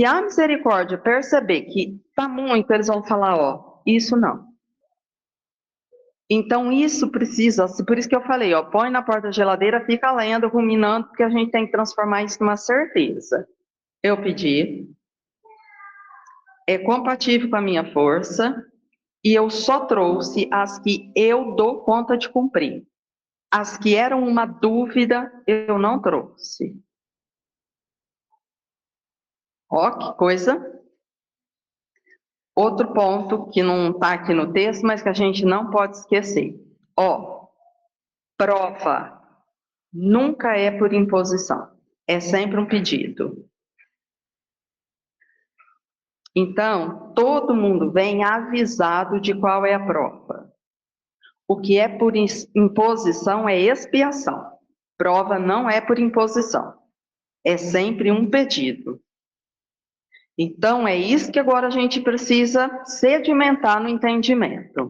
Se a misericórdia perceber que está muito, eles vão falar, ó, isso não. Então isso precisa, por isso que eu falei, ó, põe na porta da geladeira, fica lendo, ruminando, porque a gente tem que transformar isso numa certeza. Eu pedi, é compatível com a minha força, e eu só trouxe as que eu dou conta de cumprir. As que eram uma dúvida, eu não trouxe. Ó, que coisa. Outro ponto que não está aqui no texto, mas que a gente não pode esquecer. Ó, prova nunca é por imposição, é sempre um pedido. Então, todo mundo vem avisado de qual é a prova. O que é por imposição é expiação. Prova não é por imposição, é sempre um pedido. Então, é isso que agora a gente precisa sedimentar no entendimento.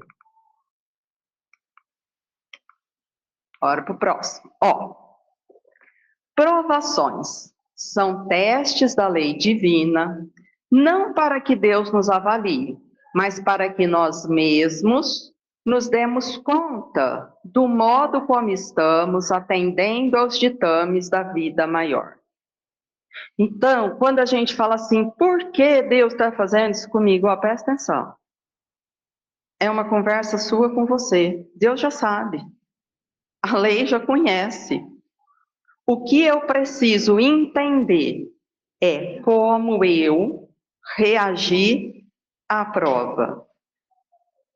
Bora para o próximo. Ó, provações são testes da lei divina, não para que Deus nos avalie, mas para que nós mesmos nos demos conta do modo como estamos atendendo aos ditames da vida maior. Então, quando a gente fala assim, por que Deus está fazendo isso comigo? Ó, presta atenção. É uma conversa sua com você. Deus já sabe. A lei já conhece. O que eu preciso entender é como eu reagir à prova.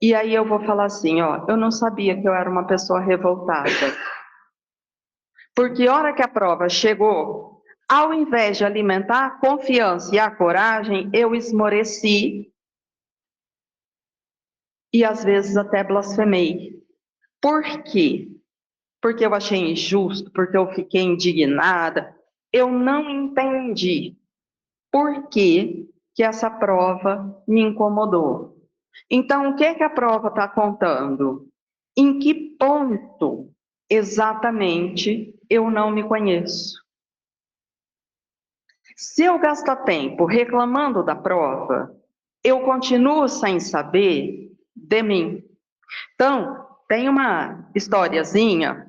E aí eu vou falar assim, ó, eu não sabia que eu era uma pessoa revoltada. Porque a hora que a prova chegou, ao invés de alimentar a confiança e a coragem, eu esmoreci e às vezes até blasfemei. Por quê? Porque eu achei injusto, porque eu fiquei indignada. Eu não entendi por que essa prova me incomodou. Então, o que a prova está contando? Em que ponto exatamente eu não me conheço? Se eu gastar tempo reclamando da prova, eu continuo sem saber de mim. Então, tem uma historiazinha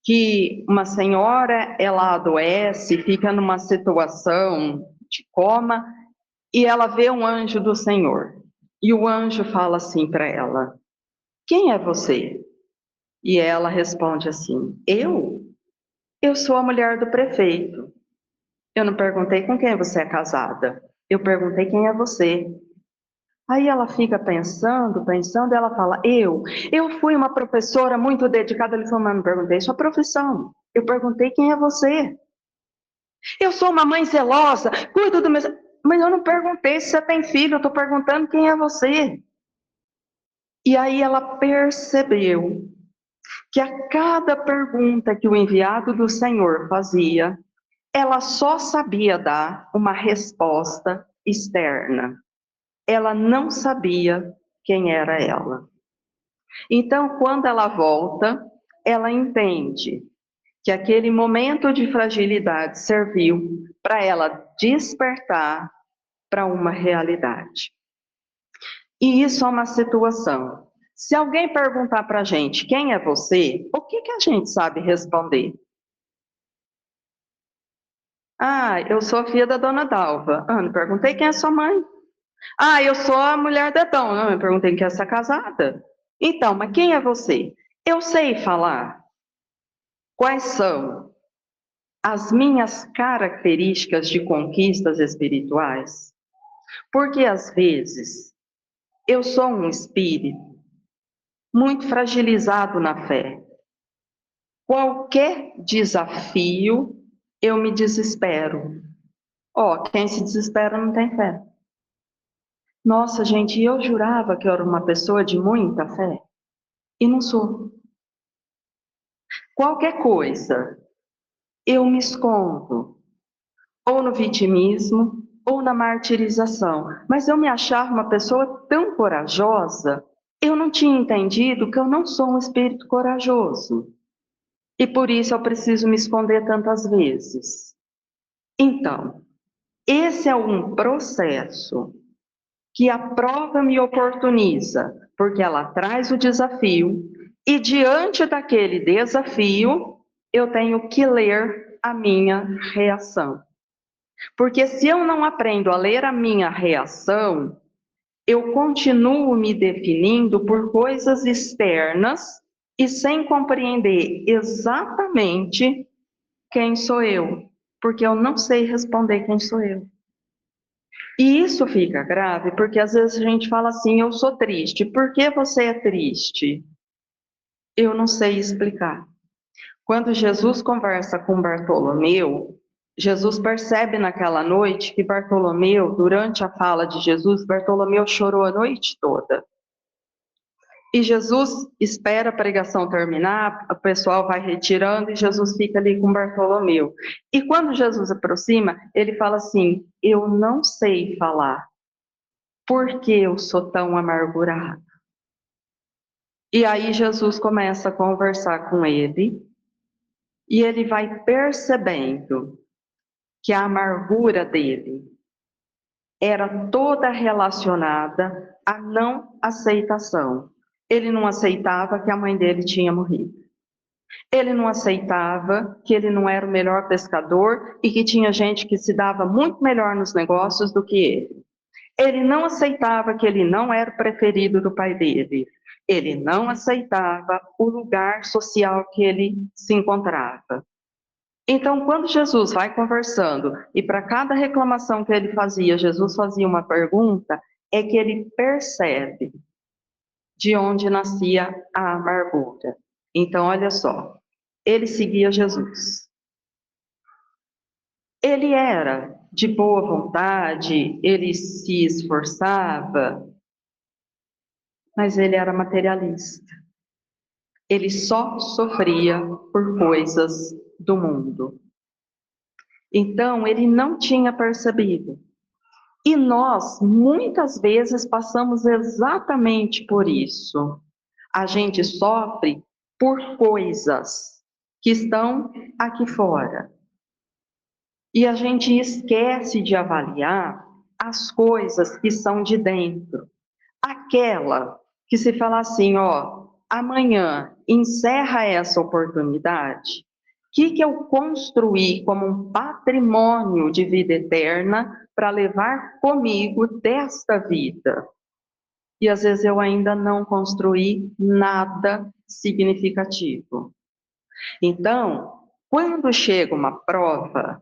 que uma senhora, ela adoece, fica numa situação de coma, e ela vê um anjo do Senhor. E o anjo fala assim para ela: quem é você? E ela responde assim: Eu sou a mulher do prefeito. Eu não perguntei com quem você é casada. Eu perguntei quem é você. Aí ela fica pensando, pensando, e ela fala: Eu fui uma professora muito dedicada. Ele falou: mas não perguntei sua profissão. Eu perguntei quem é você. Eu sou uma mãe zelosa, cuido do meu. Mas eu não perguntei se você tem filho, eu estou perguntando quem é você. E aí ela percebeu que a cada pergunta que o enviado do Senhor fazia, ela só sabia dar uma resposta externa. Ela não sabia quem era ela. Então, quando ela volta, ela entende que aquele momento de fragilidade serviu para ela despertar para uma realidade. E isso é uma situação. Se alguém perguntar para a gente quem é você, o que a gente sabe responder? Ah, eu sou a filha da dona Dalva. Ah, não perguntei quem é sua mãe. Ah, eu sou a mulher da Dom. Não, eu perguntei quem é essa casada. Então, mas quem é você? Eu sei falar quais são as minhas características de conquistas espirituais, porque às vezes eu sou um espírito muito fragilizado na fé. Qualquer desafio, eu me desespero. Ó, quem se desespera não tem fé. Nossa, gente, eu jurava que eu era uma pessoa de muita fé e não sou. Qualquer coisa, eu me escondo, ou no vitimismo, ou na martirização. Mas eu me achava uma pessoa tão corajosa, eu não tinha entendido que eu não sou um espírito corajoso. E por isso eu preciso me esconder tantas vezes. Então, Esse é um processo que a prova me oportuniza, porque ela traz o desafio, e diante daquele desafio, eu tenho que ler a minha reação. Porque se eu não aprendo a ler a minha reação, eu continuo me definindo por coisas externas e sem compreender exatamente quem sou eu, porque eu não sei responder quem sou eu. E isso fica grave porque às vezes a gente fala assim: eu sou triste. Por que você é triste? Eu não sei explicar. Quando Jesus conversa com Bartolomeu, Jesus percebe naquela noite que Bartolomeu, durante a fala de Jesus, Bartolomeu chorou a noite toda. E Jesus espera a pregação terminar, o pessoal vai retirando e Jesus fica ali com Bartolomeu. E quando Jesus aproxima, ele fala assim: eu não sei falar, por que eu sou tão amargurado? E aí Jesus começa a conversar com ele, e ele vai percebendo que a amargura dele era toda relacionada à não aceitação. Ele não aceitava que a mãe dele tinha morrido. Ele não aceitava que ele não era o melhor pescador e que tinha gente que se dava muito melhor nos negócios do que ele. Ele não aceitava que ele não era o preferido do pai dele. Ele não aceitava o lugar social que ele se encontrava. Então, quando Jesus vai conversando e para cada reclamação que ele fazia, Jesus fazia uma pergunta, é que ele percebe de onde nascia a amargura. Então, olha só, ele seguia Jesus. Ele era de boa vontade, ele se esforçava, mas ele era materialista. Ele só sofria por coisas do mundo. Então, ele não tinha percebido. E nós, muitas vezes, passamos exatamente por isso. A gente sofre por coisas que estão aqui fora. E a gente esquece de avaliar as coisas que são de dentro. Aquela que se fala assim, ó, amanhã encerra essa oportunidade, o que eu construí como um patrimônio de vida eterna para levar comigo desta vida? E às vezes eu ainda não construí nada significativo. Então, quando chega uma prova,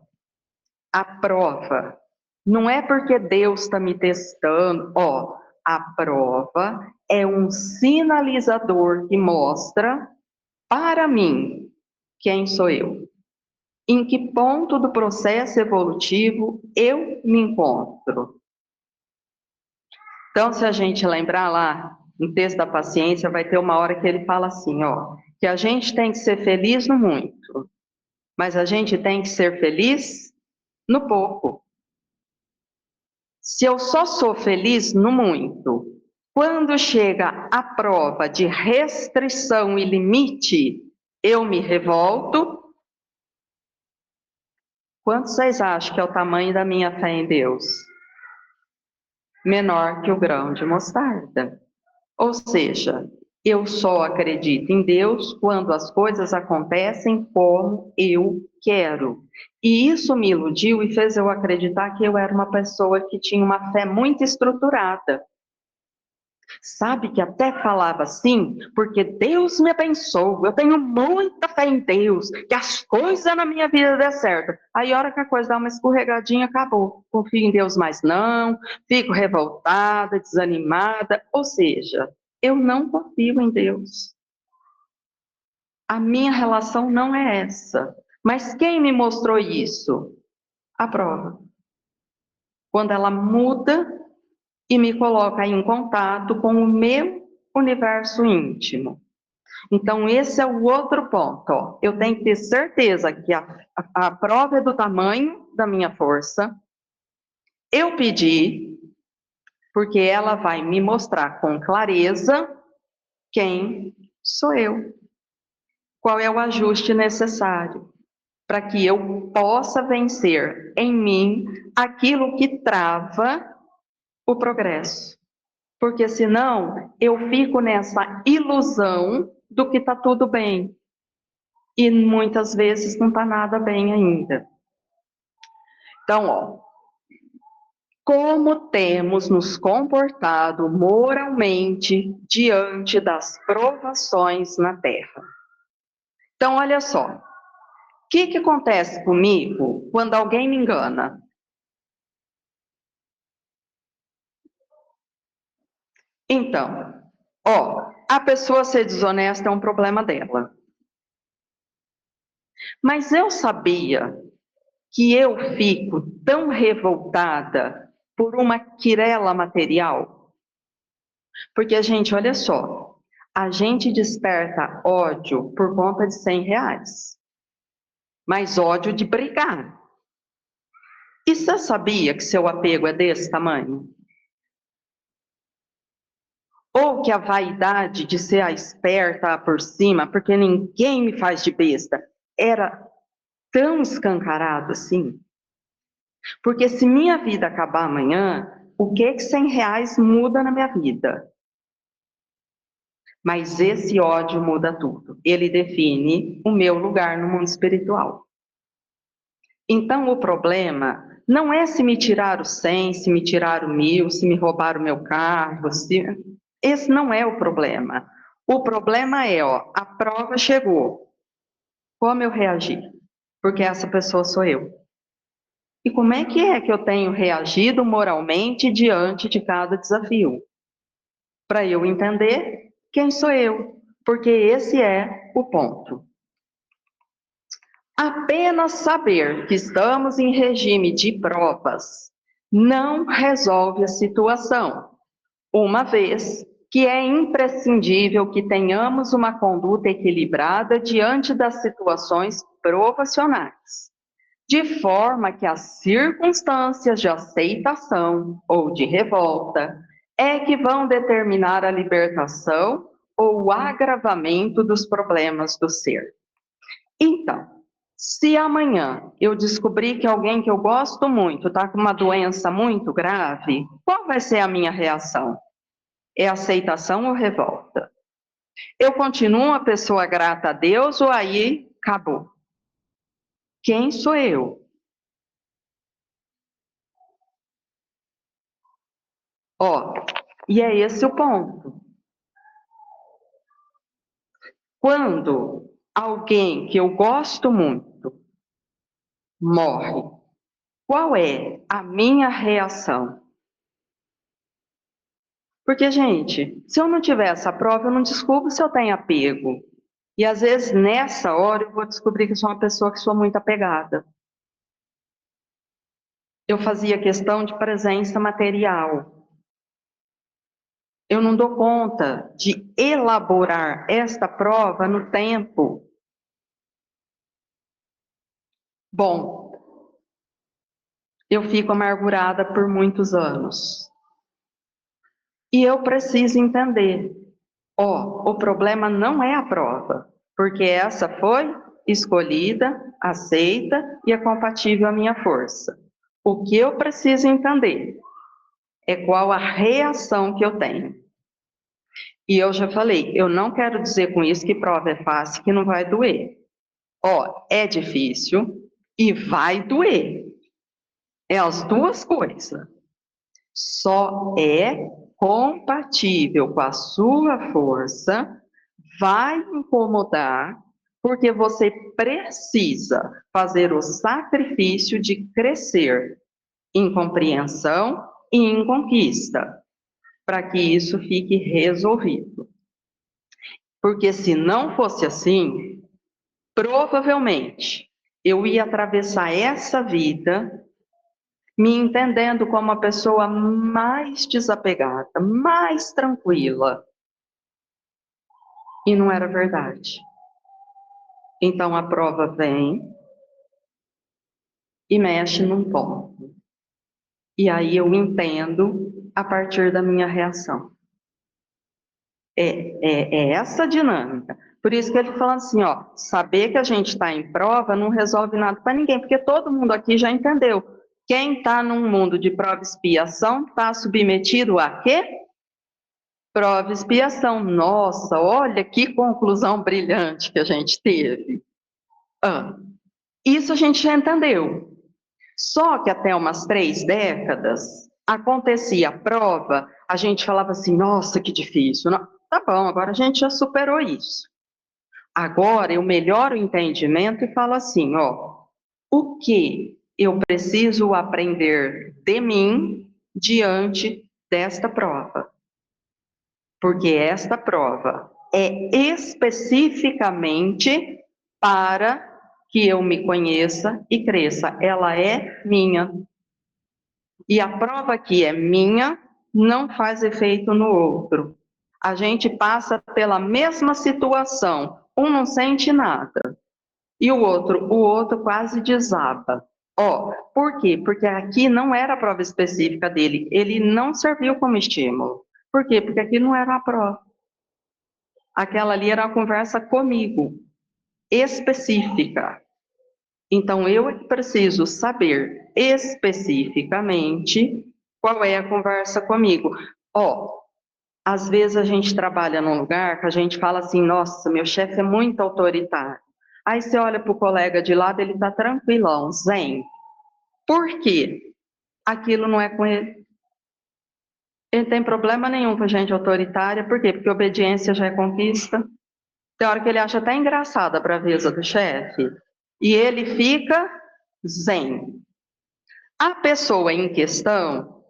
a prova não é porque Deus está me testando, ó, a prova é um sinalizador que mostra para mim quem sou eu, em que ponto do processo evolutivo eu me encontro. Então, se a gente lembrar lá no texto da paciência, vai ter uma hora que ele fala assim, ó, que a gente tem que ser feliz no muito, mas a gente tem que ser feliz no pouco. Se eu só sou feliz no muito, quando chega a prova de restrição e limite, eu me revolto. Quanto vocês acham que é o tamanho da minha fé em Deus? Menor que o grão de mostarda. Ou seja, eu só acredito em Deus quando as coisas acontecem como eu quero. E isso me iludiu e fez eu acreditar que eu era uma pessoa que tinha uma fé muito estruturada. Sabe que até falava assim, porque Deus me abençoa, eu tenho muita fé em Deus, que as coisas na minha vida dê certo. Aí a hora que a coisa dá uma escorregadinha, acabou. Confio em Deus mais não, fico revoltada, desanimada, ou seja, eu não confio em Deus. A minha relação não é essa. Mas quem me mostrou isso? A prova. Quando ela muda e me coloca em contato com o meu universo íntimo. Então, esse é o outro ponto. Ó. Eu tenho que ter certeza que a prova é do tamanho da minha força. Eu pedi, porque ela vai me mostrar com clareza quem sou eu. Qual é o ajuste necessário. para que eu possa vencer em mim aquilo que trava o progresso. Porque senão eu fico nessa ilusão do que está tudo bem. E muitas vezes não está nada bem ainda. Então, ó, como temos nos comportado moralmente diante das provações na Terra? Então, olha só, o que acontece comigo quando alguém me engana? Então, ó, a pessoa ser desonesta é um problema dela. Mas eu sabia que eu fico tão revoltada por uma quirela material? Porque, gente, olha só, a gente desperta ódio por conta de R$ 100, mas ódio de brigar. E você sabia que seu apego é desse tamanho? Ou que a vaidade de ser a esperta por cima, porque ninguém me faz de besta, era tão escancarado assim? Porque se minha vida acabar amanhã, o que R$ 100 muda na minha vida? Mas esse ódio muda tudo. Ele define o meu lugar no mundo espiritual. Então o problema não é se me tirar o 100, se me tirar o 1.000, se me roubar o meu carro, se... Esse não é o problema. O problema é, ó, a prova chegou. Como eu reagi? Porque essa pessoa sou eu. E como é que eu tenho reagido moralmente diante de cada desafio? Para eu entender quem sou eu, porque esse é o ponto. Apenas saber que estamos em regime de provas não resolve a situação, uma vez que é imprescindível que tenhamos uma conduta equilibrada diante das situações provacionais, de forma que as circunstâncias de aceitação ou de revolta é que vão determinar a libertação ou o agravamento dos problemas do ser. Então, se amanhã eu descobrir que alguém que eu gosto muito está com uma doença muito grave, qual vai ser a minha reação? É aceitação ou revolta? Eu continuo uma pessoa grata a Deus ou aí acabou? Quem sou eu? Ó, e é esse o ponto. Quando alguém que eu gosto muito morre, qual é a minha reação? Porque, gente, se eu não tiver essa prova, eu não descubro se eu tenho apego. E às vezes nessa hora eu vou descobrir que eu sou uma pessoa que sou muito apegada. Eu fazia questão de presença material. Eu não dou conta de elaborar esta prova no tempo. Bom, eu fico amargurada por muitos anos. E eu preciso entender, ó, o problema não é a prova, porque essa foi escolhida, aceita e é compatível à minha força. O que eu preciso entender é qual a reação que eu tenho. E eu já falei, eu não quero dizer com isso que prova é fácil, que não vai doer. Ó, é difícil e vai doer. É as duas coisas. Só é compatível com a sua força, vai incomodar, porque você precisa fazer o sacrifício de crescer em compreensão e em conquista, para que isso fique resolvido. Porque se não fosse assim, provavelmente eu ia atravessar essa vida me entendendo como a pessoa mais desapegada, mais tranquila. E não era verdade. Então a prova vem e mexe num ponto. E aí eu entendo a partir da minha reação. É essa dinâmica. Por isso que ele falando assim, ó, saber que a gente está em prova não resolve nada para ninguém, porque todo mundo aqui já entendeu. Quem está num mundo de prova e expiação está submetido a quê? Prova e expiação. Nossa, olha que conclusão brilhante que a gente teve. Ah, isso a gente já entendeu. Só que até umas 3 décadas acontecia a prova, a gente falava assim, nossa, que difícil. Não, tá bom, agora a gente já superou isso. Agora eu melhoro o entendimento e falo assim, ó, o que eu preciso aprender de mim diante desta prova? Porque esta prova é especificamente para que eu me conheça e cresça. Ela é minha. E a prova que é minha não faz efeito no outro. A gente passa pela mesma situação, um não sente nada, e o outro quase desaba. Ó, por quê? Porque aqui não era a prova específica dele, ele não serviu como estímulo. Por quê? Porque aqui não era a prova. Aquela ali era uma conversa comigo, específica. Então, eu preciso saber especificamente qual é a conversa comigo. Ó, às vezes a gente trabalha num lugar que a gente fala assim, nossa, meu chefe é muito autoritário. Aí você olha para o colega de lado, ele está tranquilão, zen. Por quê? Aquilo não é com ele. Ele tem problema nenhum com gente autoritária, por quê? Porque obediência já é conquista. Tem hora que ele acha até engraçada a braveza do chefe. E ele fica zen. A pessoa em questão,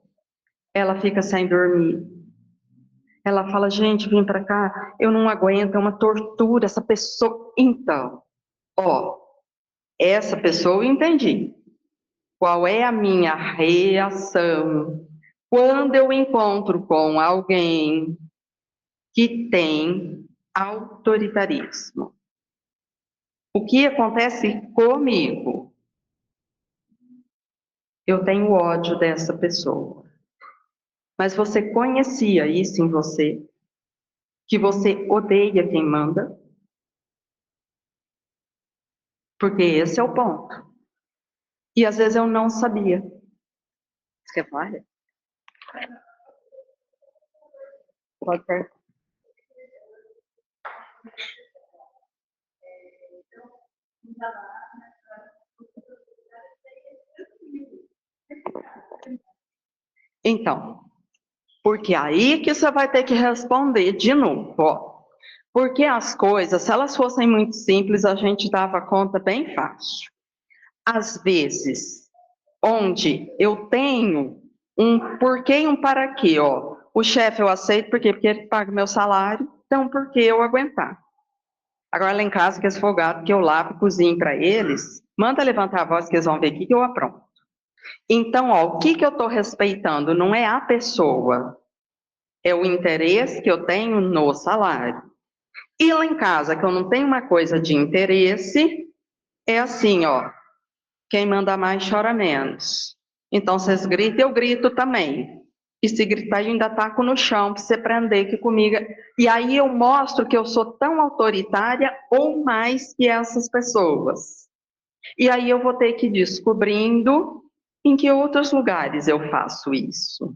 ela fica sem dormir. Ela fala, gente, vim para cá, eu não aguento, é uma tortura essa pessoa. Então, ó, essa pessoa eu entendi. Qual é a minha reação quando eu encontro com alguém que tem autoritarismo? O que acontece comigo? Eu tenho ódio dessa pessoa. Mas você conhecia isso em você? Que você odeia quem manda? Porque esse é o ponto. E às vezes eu não sabia. Você quer falar? Pode ser. Então, porque aí que você vai ter que responder de novo, ó. Porque as coisas, se elas fossem muito simples, a gente dava conta bem fácil. Às vezes, onde eu tenho um porquê e um para quê, ó. O chefe eu aceito, por quê? Porque ele paga meu salário, então por que eu aguentar? Agora lá em casa, que esse folgado que eu lavo e cozinho para eles, manda levantar a voz que eles vão ver aqui que eu apronto. Então, ó, o que eu estou respeitando não é a pessoa, é o interesse que eu tenho no salário. E lá em casa, que eu não tenho uma coisa de interesse, é assim, ó, quem manda mais chora menos. Então, vocês gritam, eu grito também. E se gritar, eu ainda taco no chão para você prender que comigo. E aí eu mostro que eu sou tão autoritária ou mais que essas pessoas. E aí eu vou ter que ir descobrindo em que outros lugares eu faço isso.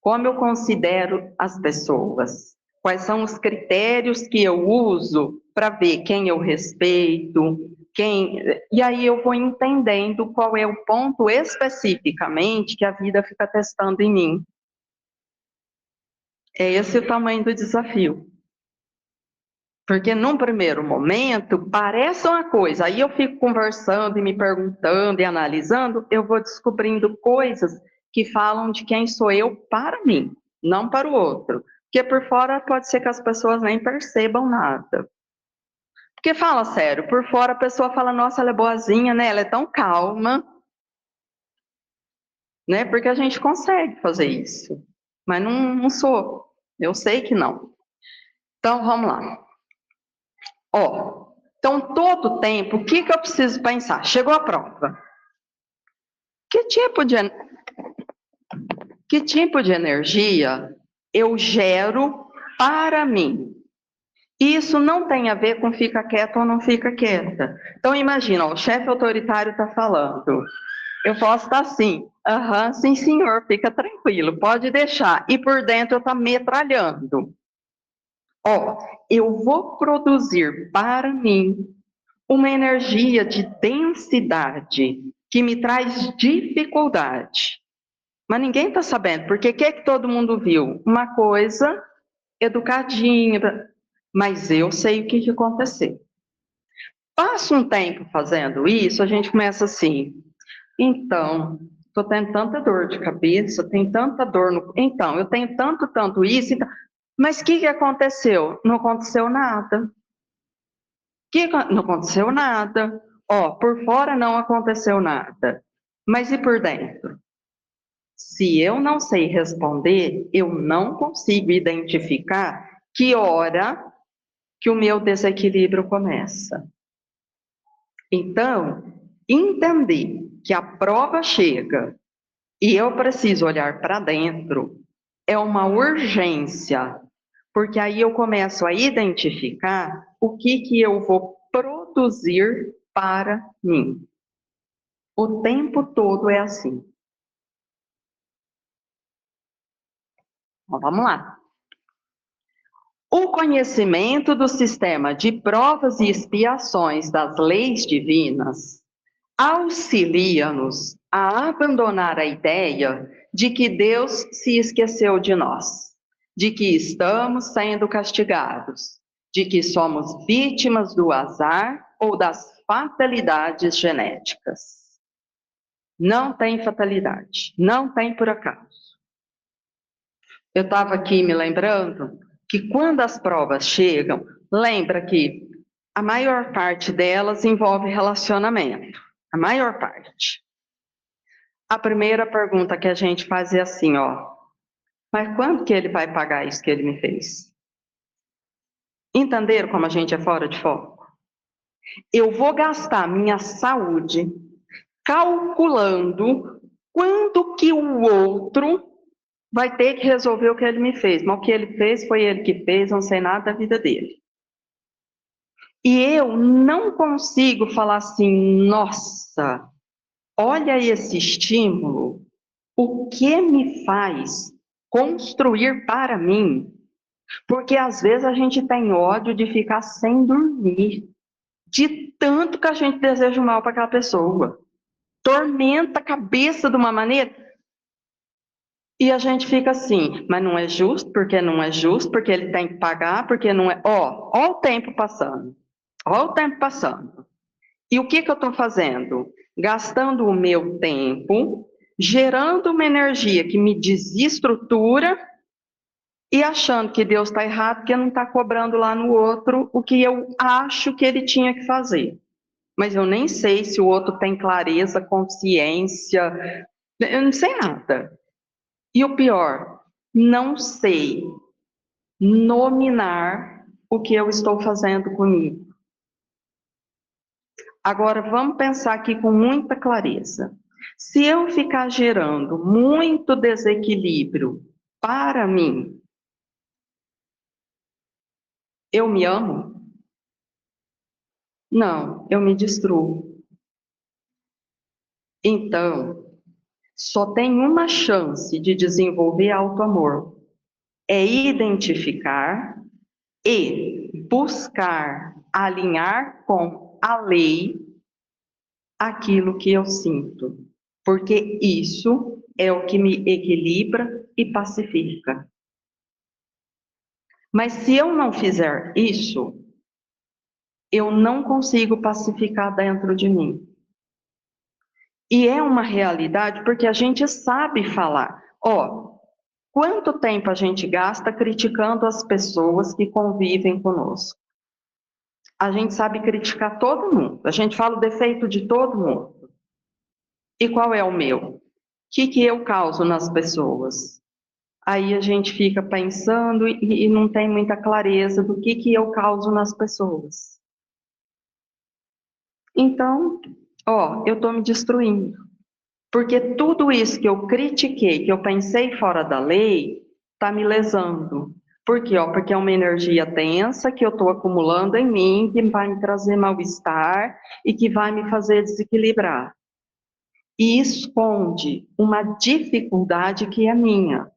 Como eu considero as pessoas? Quais são os critérios que eu uso para ver quem eu respeito, quem. E aí eu vou entendendo qual é o ponto especificamente que a vida fica testando em mim. É esse o tamanho do desafio. Porque num primeiro momento parece uma coisa, aí eu fico conversando e me perguntando e analisando, eu vou descobrindo coisas que falam de quem sou eu para mim, não para o outro. Porque por fora pode ser que as pessoas nem percebam nada. Porque fala sério, por fora a pessoa fala, nossa, ela é boazinha, né? Ela é tão calma, né? Porque a gente consegue fazer isso. Mas não sou. Eu sei que não. Então vamos lá. Ó, então todo tempo, o que eu preciso pensar? Chegou a prova. Que tipo de, que tipo de energia eu gero para mim? Isso não tem a ver com fica quieto ou não fica quieta. Então imagina, ó, o chefe autoritário está falando. Eu posso estar assim, aham, sim senhor, fica tranquilo, pode deixar. E por dentro eu estou metralhando. Ó, eu vou produzir para mim uma energia de densidade que me traz dificuldade. Mas ninguém está sabendo, porque o que é que todo mundo viu? Uma coisa educadinha, mas eu sei o que aconteceu. Passa um tempo fazendo isso, a gente começa assim, então, estou tendo tanta dor de cabeça, tenho tanta dor no... Então, eu tenho tanto isso, então... mas o que aconteceu? Não aconteceu nada. Não aconteceu nada. Ó, por fora não aconteceu nada. Mas e por dentro? Se eu não sei responder, eu não consigo identificar que hora que o meu desequilíbrio começa. Então, entender que a prova chega e eu preciso olhar para dentro é uma urgência, porque aí eu começo a identificar o que eu vou produzir para mim. O tempo todo é assim. Então, vamos lá. O conhecimento do sistema de provas e expiações das leis divinas auxilia-nos a abandonar a ideia de que Deus se esqueceu de nós, de que estamos sendo castigados, de que somos vítimas do azar ou das fatalidades genéticas. Não tem fatalidade, não tem por acaso. Eu estava aqui me lembrando que quando as provas chegam, lembra que a maior parte delas envolve relacionamento, a maior parte. A primeira pergunta que a gente faz é assim, ó, mas quando que ele vai pagar isso que ele me fez? Entenderam como a gente é fora de foco? Eu vou gastar minha saúde calculando quando que o outro vai ter que resolver o que ele me fez. Mas o que ele fez foi ele que fez, não sei nada da vida dele. E eu não consigo falar assim, nossa, olha esse estímulo, o que me faz construir para mim? Porque às vezes a gente tem ódio de ficar sem dormir, de tanto que a gente deseja o mal para aquela pessoa. Tormenta a cabeça de uma maneira. E a gente fica assim, mas não é justo, porque não é justo, porque ele tem que pagar, porque não é. Ó o tempo passando. Ó o tempo passando. E o que eu estou fazendo? Gastando o meu tempo, gerando uma energia que me desestrutura e achando que Deus está errado porque não está cobrando lá no outro o que eu acho que ele tinha que fazer. Mas eu nem sei se o outro tem clareza, consciência, eu não sei nada. E o pior, não sei nominar o que eu estou fazendo comigo. Agora, vamos pensar aqui com muita clareza. Se eu ficar gerando muito desequilíbrio para mim, eu me amo? Não, eu me destruo. Então, só tem uma chance de desenvolver auto-amor. É identificar e buscar alinhar com a lei aquilo que eu sinto. Porque isso é o que me equilibra e pacifica. Mas se eu não fizer isso, eu não consigo pacificar dentro de mim. E é uma realidade porque a gente sabe falar. Ó, quanto tempo a gente gasta criticando as pessoas que convivem conosco? A gente sabe criticar todo mundo. A gente fala o defeito de todo mundo. E qual é o meu? O que eu causo nas pessoas? Aí a gente fica pensando e não tem muita clareza do que eu causo nas pessoas. Então, ó, eu estou me destruindo. Porque tudo isso que eu critiquei, que eu pensei fora da lei, está me lesando. Por quê? Ó, porque é uma energia densa que eu estou acumulando em mim, que vai me trazer mal-estar e que vai me fazer desequilibrar. E esconde uma dificuldade que é minha.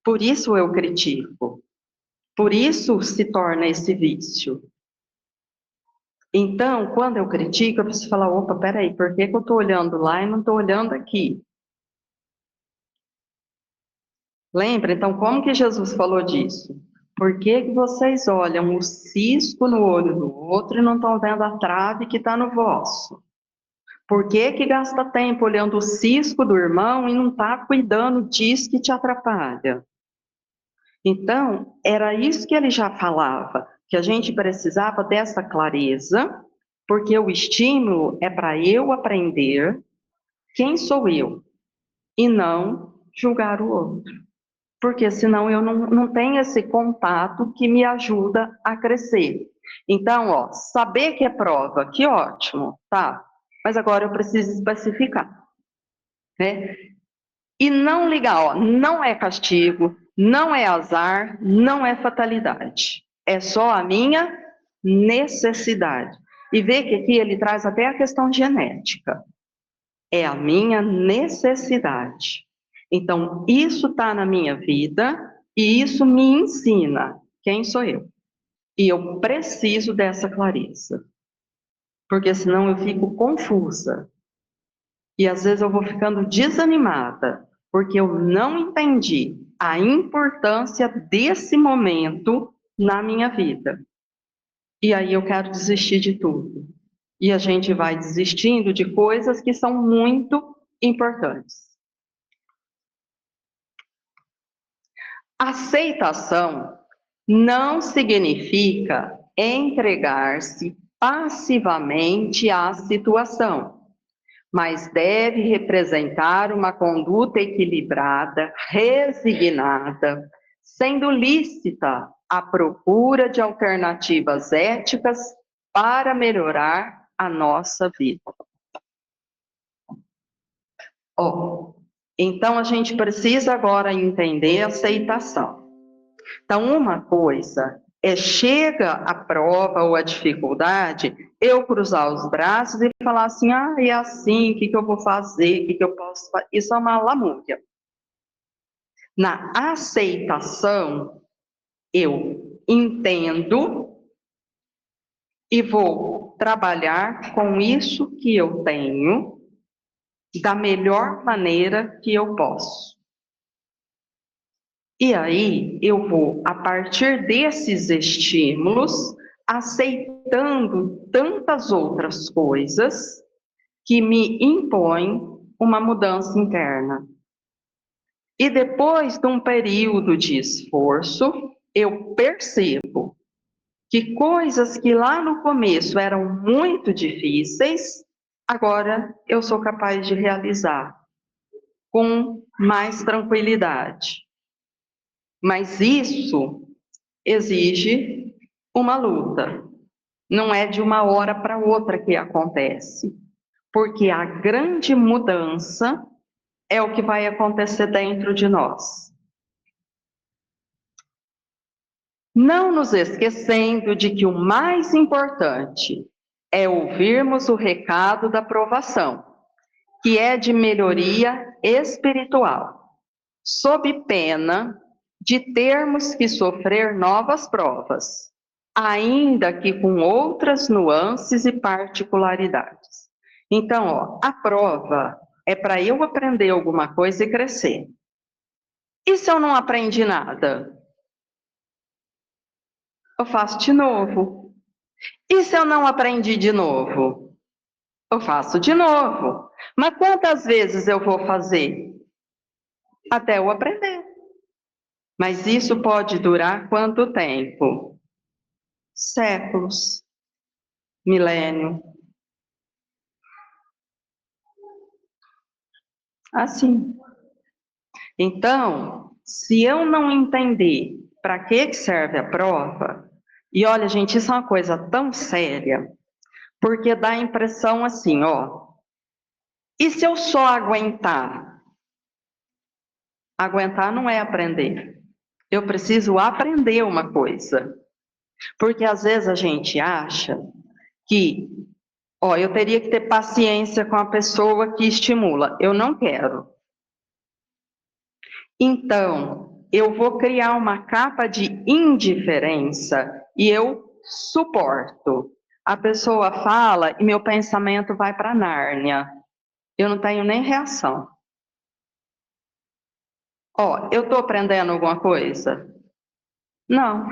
Por isso eu critico. Por isso se torna esse vício. Então, quando eu critico, eu preciso falar, opa, peraí, por que eu estou olhando lá e não estou olhando aqui? Lembra? Então, como que Jesus falou disso? Por que que vocês olham o cisco no olho do outro e não estão vendo a trave que está no vosso? Por que que gasta tempo olhando o cisco do irmão e não está cuidando disso que te atrapalha? Então, era isso que ele já falava, que a gente precisava dessa clareza, porque o estímulo é para eu aprender quem sou eu e não julgar o outro. Porque senão eu não tenho esse contato que me ajuda a crescer. Então, ó, saber que é prova, que ótimo, tá? Mas agora eu preciso especificar, né? E não ligar, ó, não é castigo, não é azar, não é fatalidade. É só a minha necessidade. E vê que aqui ele traz até a questão genética. É a minha necessidade. Então, isso está na minha vida e isso me ensina quem sou eu. E eu preciso dessa clareza, porque senão eu fico confusa. E às vezes eu vou ficando desanimada, porque eu não entendi a importância desse momento na minha vida. E aí eu quero desistir de tudo. E a gente vai desistindo de coisas que são muito importantes. Aceitação não significa entregar-se passivamente à situação, mas deve representar uma conduta equilibrada, resignada, sendo lícita a procura de alternativas éticas para melhorar a nossa vida. Oh, então a gente precisa agora entender a aceitação. Então, uma coisa é chega a prova ou a dificuldade, eu cruzar os braços e falar assim, ah, é assim, o que que eu vou fazer, o que que eu posso fazer? Isso é uma lamúria. Na aceitação, eu entendo e vou trabalhar com isso que eu tenho da melhor maneira que eu posso. E aí eu vou, a partir desses estímulos, aceitando tantas outras coisas que me impõem uma mudança interna. E depois de um período de esforço, eu percebo que coisas que lá no começo eram muito difíceis, agora eu sou capaz de realizar com mais tranquilidade. Mas isso exige uma luta. Não é de uma hora para outra que acontece, porque a grande mudança é o que vai acontecer dentro de nós. Não nos esquecendo de que o mais importante é ouvirmos o recado da provação, que é de melhoria espiritual, sob pena de termos que sofrer novas provas, ainda que com outras nuances e particularidades. Então, ó, a prova é para eu aprender alguma coisa e crescer. E se eu não aprendi nada? Eu faço de novo. E se eu não aprendi de novo? Eu faço de novo. Mas quantas vezes eu vou fazer? Até eu aprender. Mas isso pode durar quanto tempo? Séculos, milênio. Assim. Então, se eu não entender para que serve a prova, e olha, gente, isso é uma coisa tão séria, porque dá a impressão assim, ó, e se eu só aguentar? Aguentar não é aprender. Eu preciso aprender uma coisa. Porque às vezes a gente acha que, ó, eu teria que ter paciência com a pessoa que estimula. Eu não quero. Então, eu vou criar uma capa de indiferença e eu suporto. A pessoa fala e meu pensamento vai para Nárnia. Eu não tenho nem reação. Ó, eu estou aprendendo alguma coisa? Não.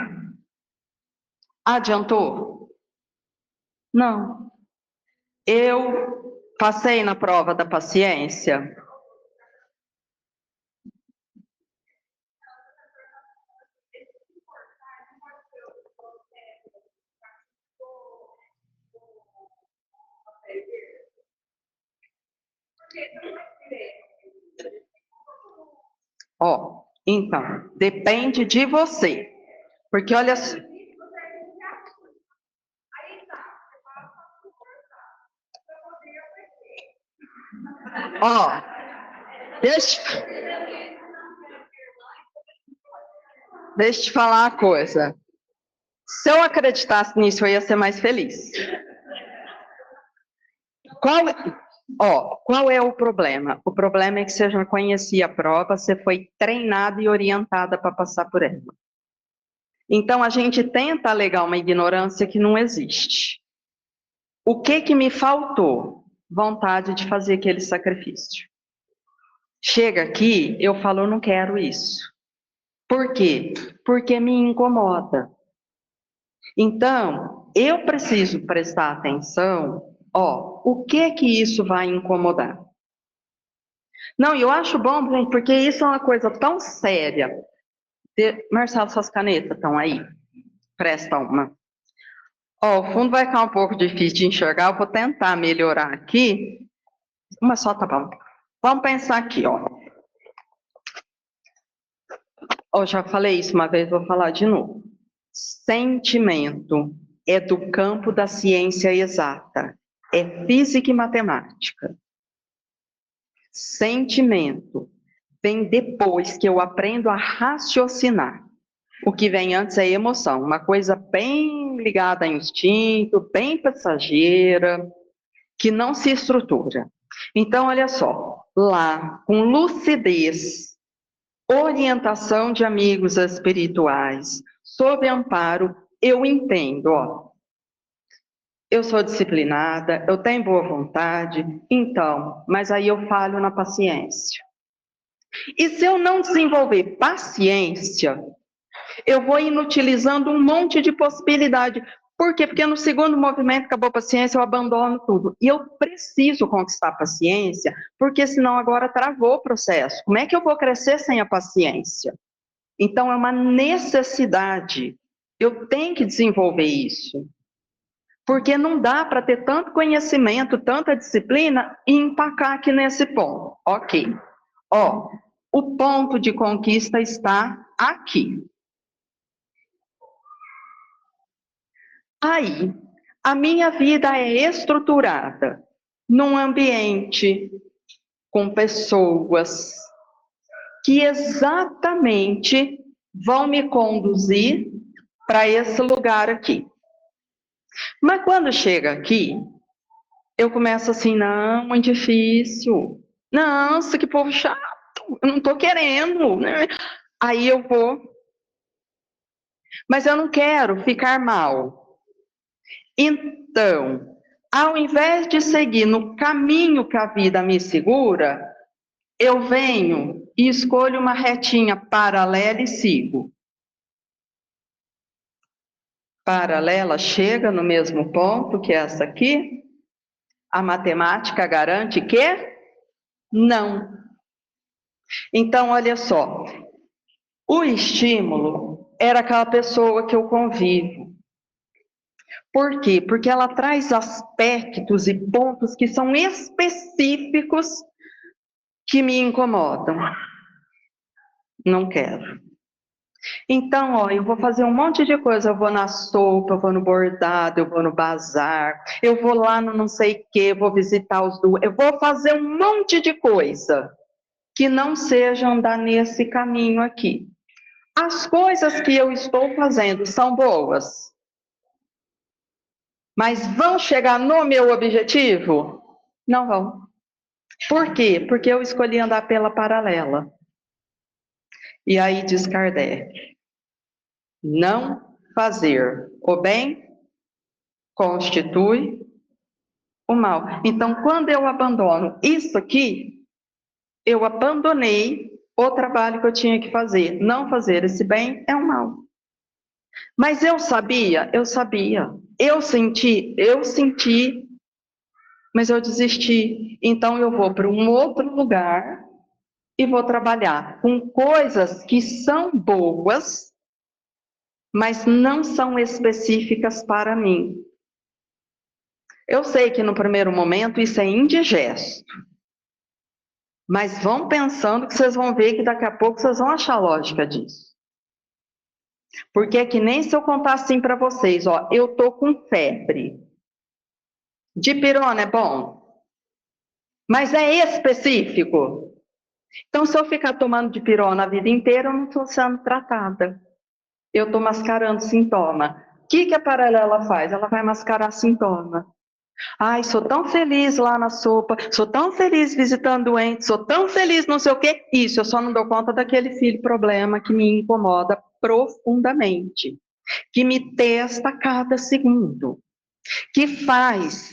Adiantou? Não. Eu passei na prova da paciência? Ó, então, depende de você. Porque olha, ó, deixa, deixa eu te falar uma coisa. Se eu acreditasse nisso, eu ia ser mais feliz. Qual, qual é o problema? O problema é que você já conhecia a prova, você foi treinada e orientada para passar por ela. Então, a gente tenta alegar uma ignorância que não existe. O que me faltou? Vontade de fazer aquele sacrifício. Chega aqui, eu falo, eu não quero isso. Por quê? Porque me incomoda. Então, eu preciso prestar atenção, ó, o que isso vai incomodar? Não, eu acho bom, gente, porque isso é uma coisa tão séria. Marcelo, suas canetas estão aí? Presta uma. Ó, o fundo vai ficar um pouco difícil de enxergar, eu vou tentar melhorar aqui, mas só tá bom. Vamos pensar aqui, ó. Ó, já falei isso uma vez, vou falar de novo. Sentimento é do campo da ciência exata, é física e matemática. Sentimento vem depois que eu aprendo a raciocinar. O que vem antes é emoção, uma coisa bem ligada a instinto, bem passageira, que não se estrutura. Então, olha só, lá, com lucidez, orientação de amigos espirituais, sob amparo, eu entendo, ó, eu sou disciplinada, eu tenho boa vontade, então, mas aí eu falho na paciência. E se eu não desenvolver paciência, eu vou inutilizando um monte de possibilidade. Por quê? Porque no segundo movimento, acabou a paciência, eu abandono tudo. E eu preciso conquistar a paciência, porque senão agora travou o processo. Como é que eu vou crescer sem a paciência? Então, é uma necessidade. Eu tenho que desenvolver isso. Porque não dá para ter tanto conhecimento, tanta disciplina e empacar aqui nesse ponto. Ok. Ó, o ponto de conquista está aqui. Aí, a minha vida é estruturada num ambiente com pessoas que exatamente vão me conduzir para esse lugar aqui. Mas quando chega aqui, eu começo assim, não, muito difícil. Nossa, que povo chato, eu não estou querendo, né? Aí eu vou, mas eu não quero ficar mal. Então, ao invés de seguir no caminho que a vida me segura, eu venho e escolho uma retinha paralela e sigo. Paralela chega no mesmo ponto que essa aqui. A matemática garante que não. Então, olha só, o estímulo era aquela pessoa que eu convivo. Por quê? Porque ela traz aspectos e pontos que são específicos que me incomodam. Não quero. Então, ó, eu vou fazer um monte de coisa. Eu vou na sopa, eu vou no bordado, eu vou no bazar, eu vou lá no não sei o quê, vou visitar os doentes. Eu vou fazer um monte de coisa que não seja andar nesse caminho aqui. As coisas que eu estou fazendo são boas, mas vão chegar no meu objetivo? Não vão. Por quê? Porque eu escolhi andar pela paralela. E aí diz Kardec, não fazer o bem constitui o mal. Então, quando eu abandono isso aqui, eu abandonei o trabalho que eu tinha que fazer. Não fazer esse bem é um mal. Mas eu sabia, eu sabia. Eu senti, mas eu desisti. Então eu vou para um outro lugar e vou trabalhar com coisas que são boas, mas não são específicas para mim. Eu sei que no primeiro momento isso é indigesto, mas vão pensando que vocês vão ver que daqui a pouco vocês vão achar a lógica disso. Porque é que nem se eu contar assim para vocês, ó, eu tô com febre. Dipirona é bom, mas é específico. Então, se eu ficar tomando dipirona a vida inteira, eu não estou sendo tratada. Eu estou mascarando sintoma. O que a paralela faz? Ela vai mascarar sintoma. Ai, sou tão feliz lá na sopa, sou tão feliz visitando doente, sou tão feliz não sei o quê. Isso, eu só não dou conta daquele filho problema que me incomoda profundamente, que me testa a cada segundo, que faz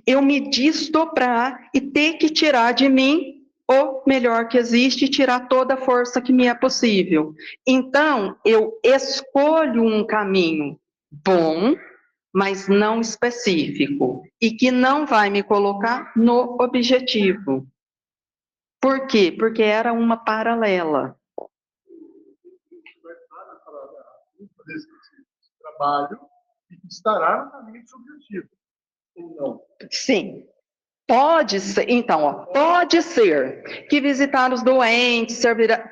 eu me desdobrar e ter que tirar de mim o melhor que existe e tirar toda a força que me é possível. Então, eu escolho um caminho bom, mas não específico, e que não vai me colocar no objetivo. Por quê? Porque era uma paralela. Fazer esse trabalho e estará no caminho do seu objetivo. Ou não? Sim. Pode ser, então, ó, pode ser que visitar os doentes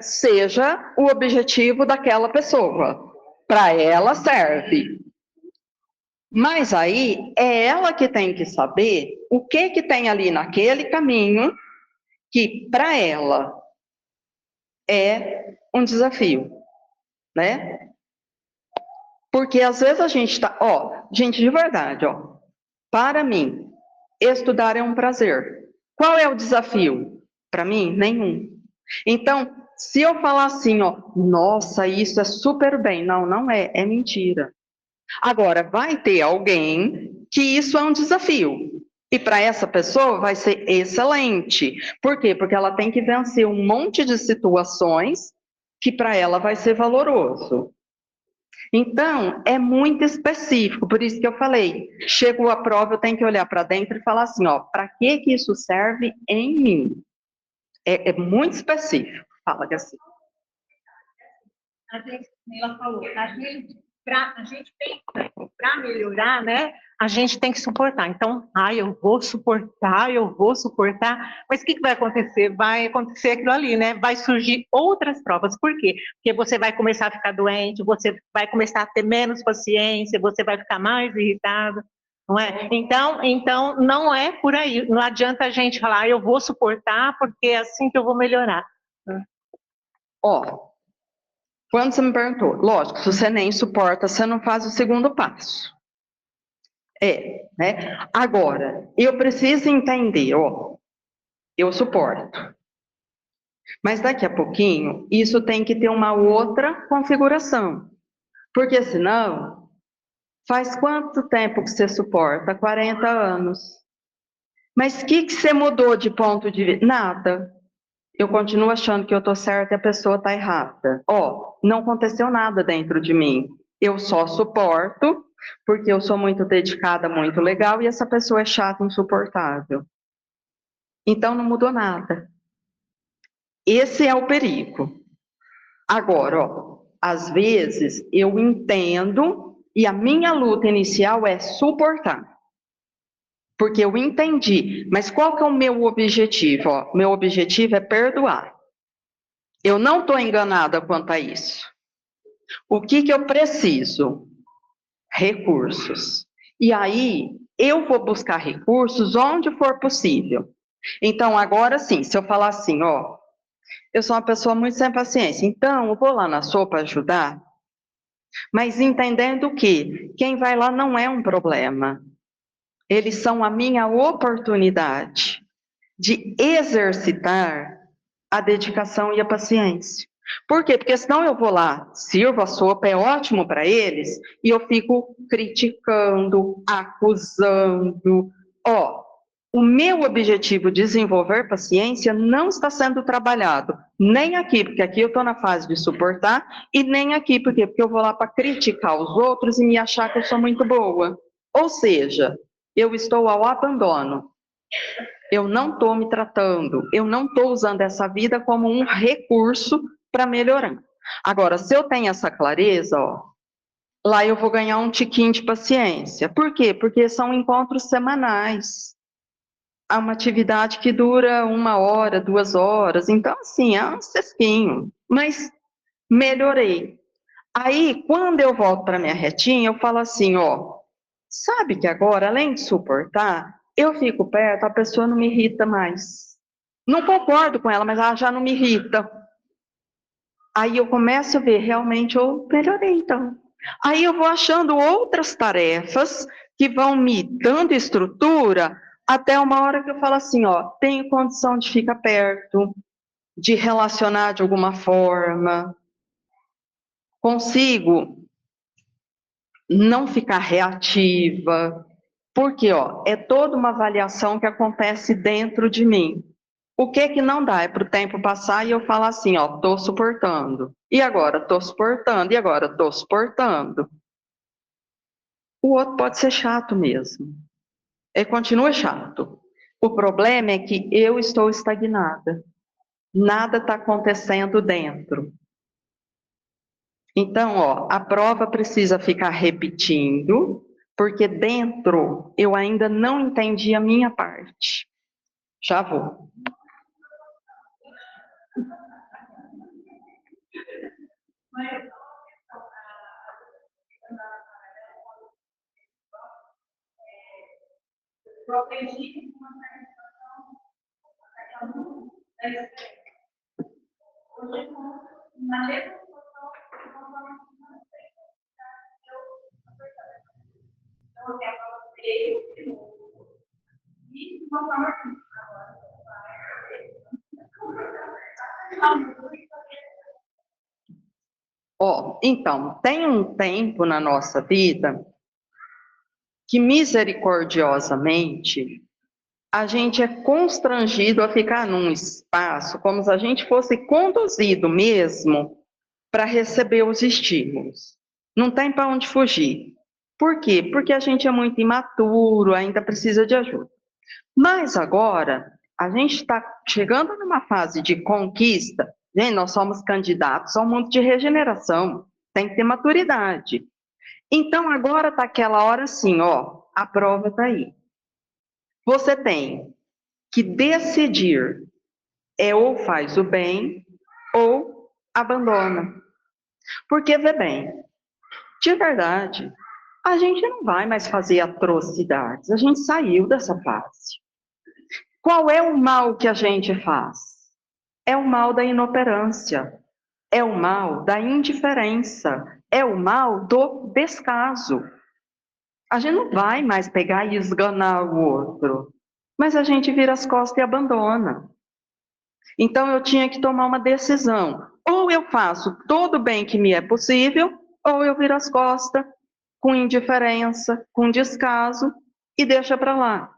seja o objetivo daquela pessoa. Para ela serve. Mas aí é ela que tem que saber o que tem ali naquele caminho que para ela é um desafio, né? Porque às vezes a gente está, ó, gente, de verdade, ó, para mim, estudar é um prazer. Qual é o desafio? Para mim, nenhum. Então, se eu falar assim, ó, nossa, isso é super bem. Não, não é, é mentira. Agora, vai ter alguém que isso é um desafio. E para essa pessoa vai ser excelente. Por quê? Porque ela tem que vencer um monte de situações que para ela vai ser valoroso. Então, é muito específico, por isso que eu falei, chegou a prova, eu tenho que olhar para dentro e falar assim, ó, para que isso serve em mim? É muito específico. Fala, Gassi. A gente, como ela falou, a gente pensa para melhorar, né? A gente tem que suportar. Então, eu vou suportar, mas o que vai acontecer? Vai acontecer aquilo ali, né? Vai surgir outras provas. Por quê? Porque você vai começar a ficar doente, você vai começar a ter menos paciência, você vai ficar mais irritado, não é? Então não é por aí. Não adianta a gente falar, eu vou suportar, porque é assim que eu vou melhorar. Ó, quando você me perguntou, lógico, se você nem suporta, você não faz o segundo passo. Né? Agora, eu preciso entender, ó, eu suporto. Mas daqui a pouquinho, isso tem que ter uma outra configuração. Porque senão, faz quanto tempo que você suporta? 40 anos. Mas o que você mudou de ponto de vista? Nada. Eu continuo achando que eu estou certa e a pessoa está errada. Ó, não aconteceu nada dentro de mim. Eu só suporto porque eu sou muito dedicada, muito legal, e essa pessoa é chata, insuportável. Então não mudou nada. Esse é o perigo. Agora, ó, às vezes eu entendo e a minha luta inicial é suportar. Porque eu entendi, mas qual que é o meu objetivo? Ó, meu objetivo é perdoar. Eu não estou enganada quanto a isso. O que eu preciso? Recursos. E aí, eu vou buscar recursos onde for possível. Então, agora sim, se eu falar assim, ó, Eu sou uma pessoa muito sem paciência, então eu vou lá na sua para ajudar, mas entendendo que quem vai lá não é um problema. Eles são a minha oportunidade de exercitar a dedicação e a paciência. Por quê? Porque senão eu vou lá, sirvo a sopa, é ótimo para eles, e eu fico criticando, acusando. Ó, o meu objetivo de desenvolver paciência não está sendo trabalhado, nem aqui, porque aqui eu estou na fase de suportar, e nem aqui, porque eu vou lá para criticar os outros e me achar que eu sou muito boa. Ou seja, eu estou ao abandono. Eu não estou me tratando, eu não estou usando essa vida como um recurso para melhorar. Agora, se eu tenho essa clareza, ó, lá eu vou ganhar um tiquinho de paciência. Por quê? Porque são encontros semanais. Há uma atividade que dura 1 hora, 2 horas. Então, assim, é um cestinho. Mas melhorei. Aí, quando eu volto para minha retinha, eu falo assim, ó, sabe que agora, além de suportar, eu fico perto, a pessoa não me irrita mais. Não concordo com ela, mas ela já não me irrita. Aí eu começo a ver, realmente eu melhorei então. Aí eu vou achando outras tarefas que vão me dando estrutura até uma hora que eu falo assim, ó, tenho condição de ficar perto, de relacionar de alguma forma, consigo não ficar reativa, porque ó, é toda uma avaliação que acontece dentro de mim. O que não dá é para o tempo passar e eu falar assim, ó, tô suportando. E agora tô suportando, e agora tô suportando. O outro pode ser chato mesmo. Ele continua chato. O problema é que eu estou estagnada. Nada está acontecendo dentro. Então, ó, a prova precisa ficar repetindo, porque dentro eu ainda não entendi a minha parte. Já vou. Ó, então, tem um tempo na nossa vida que misericordiosamente a gente é constrangido a ficar num espaço como se a gente fosse conduzido mesmo para receber os estímulos. Não tem para onde fugir. Por quê? Porque a gente é muito imaturo, ainda precisa de ajuda. Mas agora, a gente está chegando numa fase de conquista, né? Nós somos candidatos ao mundo de regeneração, tem que ter maturidade. Então agora está aquela hora assim, ó, a prova está aí. Você tem que decidir, é ou faz o bem ou abandona. Porque, vê bem, de verdade, a gente não vai mais fazer atrocidades, a gente saiu dessa fase. Qual é o mal que a gente faz? É o mal da inoperância, é o mal da indiferença, é o mal do descaso. A gente não vai mais pegar e esganar o outro, mas a gente vira as costas e abandona. Então eu tinha que tomar uma decisão. Ou eu faço todo o bem que me é possível, ou eu viro as costas com indiferença, com descaso e deixa para lá.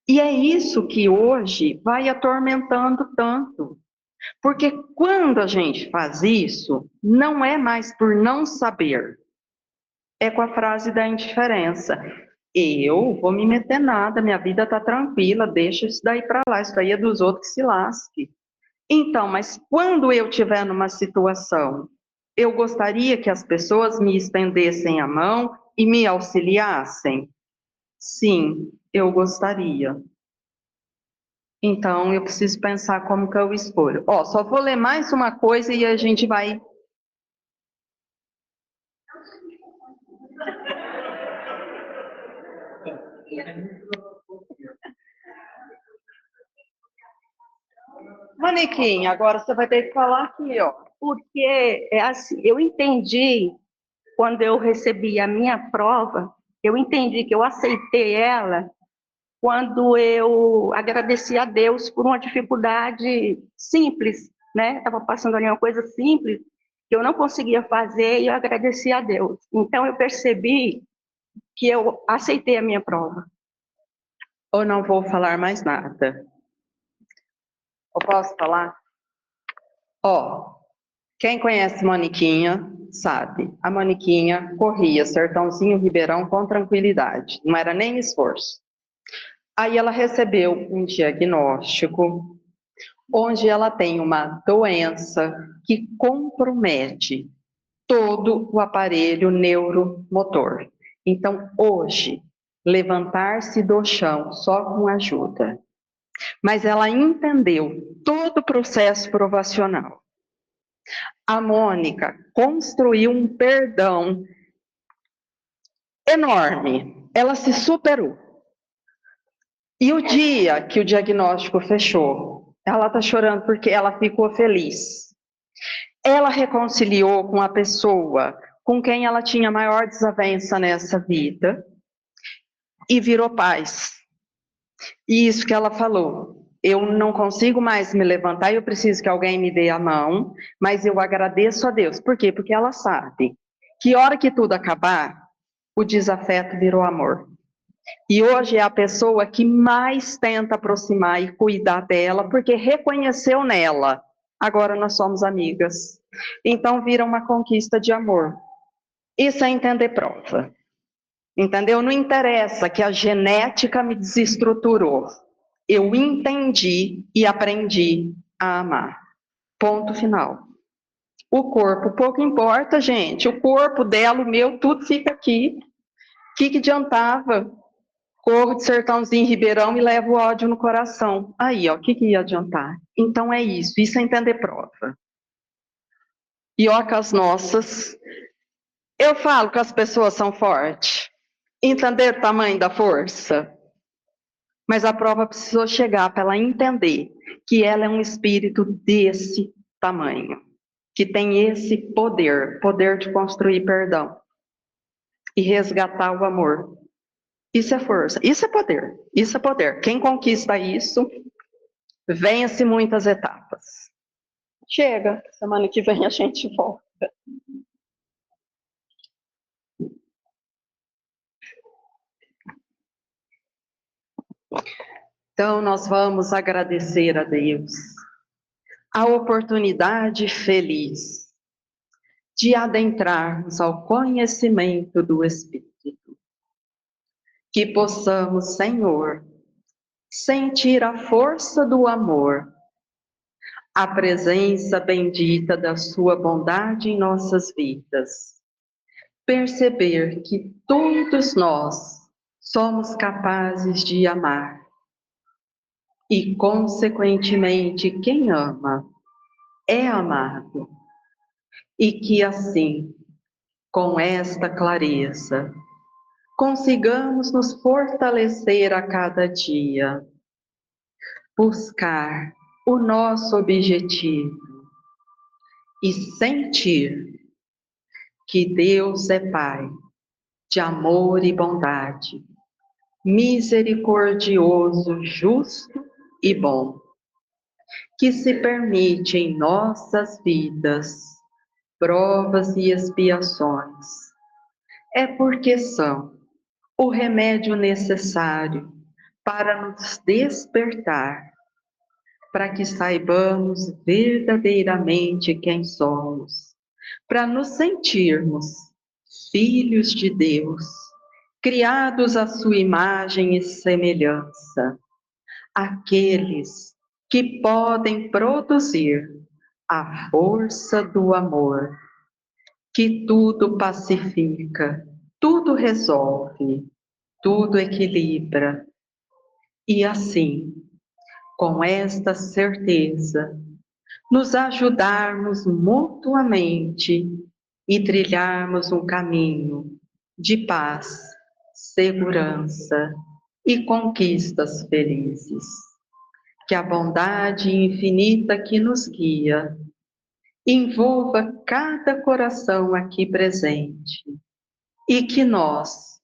E é isso que hoje vai atormentando tanto. Porque quando a gente faz isso, não é mais por não saber, é com a frase da indiferença. Eu vou me meter nada, minha vida está tranquila, deixa isso daí para lá, isso daí é dos outros que se lasque. Então, mas quando eu estiver numa situação, eu gostaria que as pessoas me estendessem a mão e me auxiliassem? Sim, eu gostaria. Então, eu preciso pensar como que eu escolho. Ó, só vou ler mais uma coisa e a gente vai. Moniquinha, agora você vai ter que falar aqui, ó. Porque é assim, eu entendi, quando eu recebi a minha prova, eu entendi que eu aceitei ela quando eu agradeci a Deus por uma dificuldade simples, né? Estava passando ali uma coisa simples que eu não conseguia fazer e eu agradeci a Deus. Então eu percebi que eu aceitei a minha prova. Ou não vou falar mais nada. Eu posso falar? Ó, quem conhece Moniquinha sabe. A Moniquinha corria Sertãozinho Ribeirão com tranquilidade. Não era nem esforço. Aí ela recebeu um diagnóstico onde ela tem uma doença que compromete todo o aparelho neuromotor. Então, hoje, levantar-se do chão só com ajuda. Mas ela entendeu todo o processo provacional. A Mônica construiu um perdão enorme. Ela se superou. E o dia que o diagnóstico fechou, ela está chorando porque ela ficou feliz. Ela reconciliou com a pessoa com quem ela tinha maior desavença nessa vida e virou paz. E isso que ela falou, eu não consigo mais me levantar, eu preciso que alguém me dê a mão, mas eu agradeço a Deus. Por quê? Porque ela sabe que hora que tudo acabar, o desafeto virou amor. E hoje é a pessoa que mais tenta aproximar e cuidar dela, porque reconheceu nela. Agora nós somos amigas. Então vira uma conquista de amor. Isso é entender prova. Entendeu? Não interessa que a genética me desestruturou. Eu entendi e aprendi a amar. Ponto final. O corpo, pouco importa, gente. O corpo dela, o meu, tudo fica aqui. O que adiantava? Corro de Sertãozinho Ribeirão e levo ódio no coração. Aí, ó, o que ia adiantar? Então é isso é entender prova. E ó, que as nossas, eu falo que as pessoas são fortes. Entender o tamanho da força. Mas a prova precisou chegar para ela entender que ela é um espírito desse tamanho, que tem esse poder de construir perdão e resgatar o amor. Isso é força, isso é poder, isso é poder. Quem conquista isso, vence muitas etapas. Chega, semana que vem a gente volta. Então, nós vamos agradecer a Deus a oportunidade feliz de adentrarmos ao conhecimento do Espírito. Que possamos, Senhor, sentir a força do amor, a presença bendita da Sua bondade em nossas vidas. Perceber que todos nós somos capazes de amar. E, consequentemente, quem ama é amado. E que assim, com esta clareza, consigamos nos fortalecer a cada dia, buscar o nosso objetivo e sentir que Deus é Pai de amor e bondade, misericordioso, justo e bom, que se permite em nossas vidas provas e expiações. É porque são o remédio necessário para nos despertar, para que saibamos verdadeiramente quem somos, para nos sentirmos filhos de Deus, criados à sua imagem e semelhança, aqueles que podem produzir a força do amor, que tudo pacifica, tudo resolve, tudo equilibra. E assim, com esta certeza, nos ajudarmos mutuamente e trilharmos um caminho de paz, segurança e conquistas felizes. que a bondade infinita que nos guia envolva cada coração aqui presente e que nós,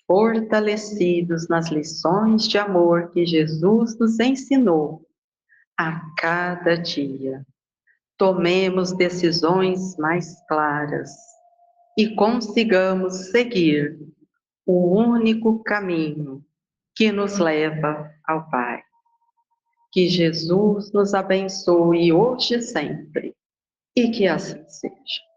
fortalecidos nas lições de amor que Jesus nos ensinou a cada dia, tomemos decisões mais claras e consigamos seguir o único caminho que nos leva ao Pai. Que Jesus nos abençoe hoje e sempre, e que assim seja.